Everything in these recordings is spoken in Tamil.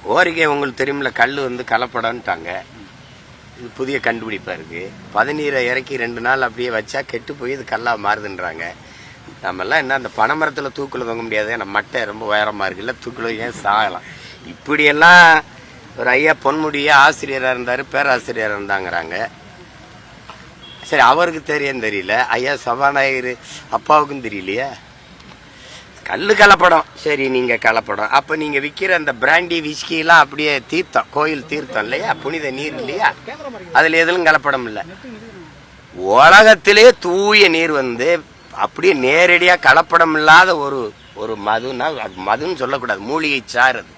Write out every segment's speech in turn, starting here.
கோரிக்கை உங்களுக்கு தெரியுமில்ல, கல் கலப்படம்ட்டாங்க. இது புதிய கண்டுபிடிப்பா இருக்கு. பதநீரை இறக்கி 2 நாள் அப்படியே வச்சா கெட்டு போய் இது கல்லா மாறுதுன்றாங்க. நம்மெல்லாம் என்ன அந்த பனைமரத்தில் தூக்கில் தொங்க முடியாது, நம்ம மட்டை ரொம்ப உயரமா இருக்குல்ல, தூக்கில் ஏன் சாகலாம். இப்படியெல்லாம் ஒரு ஐயா பொன்முடிய ஆசிரியராக இருந்தார், பேராசிரியராக இருந்தாங்கிறாங்க. சரி, அவருக்கு தெரியல, ஐயா சபாநாயகர் அப்பாவுக்கும் தெரியலையா? கல்லு கலப்படம். சரி, நீங்க கலப்படம், அப்ப நீங்க விற்கிற அந்த பிராண்டி விஸ்கிலாம் அப்படியே தீர்த்தம், கோயில் தீர்த்தம் இல்லையா, புனித நீர் இல்லையா, அதுல எதிலும் கலப்படம் இல்லை. உலகத்திலே தூய நீர் அப்படியே நேரடியா கலப்படம் இல்லாத ஒரு மதுனா, அது மதுன்னு சொல்லக்கூடாது, மூலிகை சாறு. அது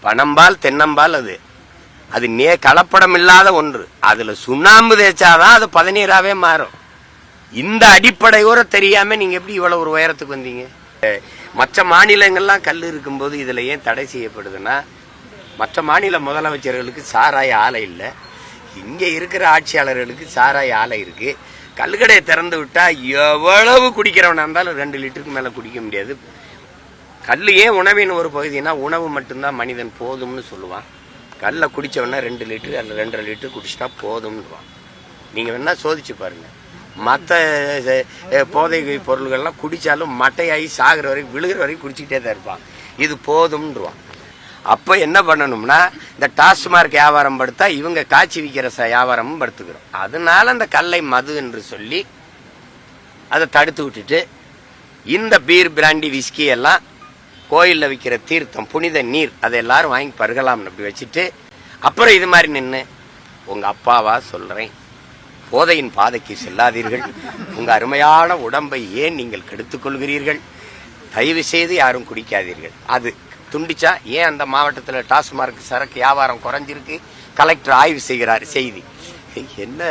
பனம்பால் தென்னம்பால், அது கலப்படம் இல்லாத ஒன்று. அதுல சுண்ணாம்பு தேய்ச்சாதான் அது பதநீராவே மாறும். இந்த அடிப்படையோட தெரியாம நீங்க எப்படி இவ்வளவு ஒரு உயரத்துக்கு வந்தீங்க? மற்ற மாநிலங்கள்லாம் கல் இருக்கும்போது இதுல ஏன் தடை செய்யப்படுதுன்னா, மற்ற மாநில முதலமைச்சர்களுக்கு சாராய ஆலை இல்லை, இங்க இருக்கிற ஆட்சியாளர்களுக்கு சாராய ஆலை இருக்கு. கல்கடையை திறந்து விட்டா எவ்வளவு குடிக்கிறவனா இருந்தாலும் 2 லிட்டருக்கு மேல குடிக்க முடியாது. கல் ஏன் உணவின் ஒரு பகுதினா, உணவு மட்டும்தான் மனிதன் போதும்னு சொல்லுவான். கல்ல குடிச்சவனா 2 லிட்டரு அல்ல 2.5 லிட்டரு குடிச்சிட்டா போதும்னுவான். நீங்க வேணா சோதிச்சு பாருங்க. மற்ற போதை பொருள்கள்லாம் குடிச்சாலும் மட்டையாகி சாகிற வரைக்கும், விழுகிற வரைக்கும் குடிச்சிக்கிட்டே தான் இருப்பான். இது போதும்ன்றுவான். அப்ப என்ன பண்ணணும்னா, இந்த டாஸ்மார்க் வியாபாரம் படுத்தா இவங்க காய்ச்சி விற்கிற வியாபாரமும் படுத்துக்கிறோம். அதனால அந்த கல்லை மது என்று சொல்லி அதை தடுத்து விட்டுட்டு, இந்த பீர் பிராண்டி விஸ்கி எல்லாம் கோயிலில் விற்கிற தீர்த்தம், புனித நீர், அதை எல்லாரும் வாங்கி பருகலாம்னு அப்படி வச்சுட்டு, அப்புறம் இது மாதிரி நின்று, உங்க அப்பாவா சொல்றேன், போதையின் பாதைக்கு செல்லாதீர்கள், உங்க அருமையான உடம்பை ஏன் நீங்கள் கெடுத்துக் கொள்கிறீர்கள், தயவு செய்து யாரும் குடிக்காதீர்கள். அது துண்டிச்சா ஏன் அந்த மாவட்டத்தில் டாஸ்மார்க் சரக்கு வியாபாரம் குறைஞ்சிருக்கு, கலெக்டர் ஆய்வு செய்கிறார். செய்தி என்ன,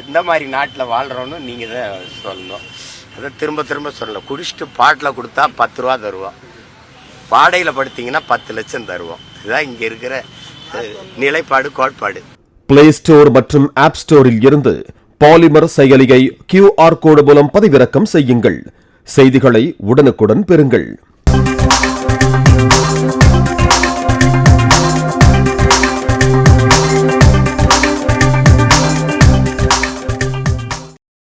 எந்த மாதிரி நாட்டில் வாழ்றோன்னு நீங்க தான் சொல்லணும். அதை திரும்ப திரும்ப சொல்லணும். குடிச்சிட்டு பாட்டில் கொடுத்தா 10 ரூபா தருவோம், பாடையில் படுத்தீங்கன்னா 10 லட்சம் தருவோம். இதுதான் இங்க இருக்கிற நிலைப்பாடு, கோட்பாடு. பிளே ஸ்டோர் மற்றும் ஆப் ஸ்டோரில் இருந்து பாலிமர் செயலியை QR கோடு மூலம் பதிவிறக்கம் செய்யுங்கள். செய்திகளை உடனுக்குடன் பெறுங்கள்.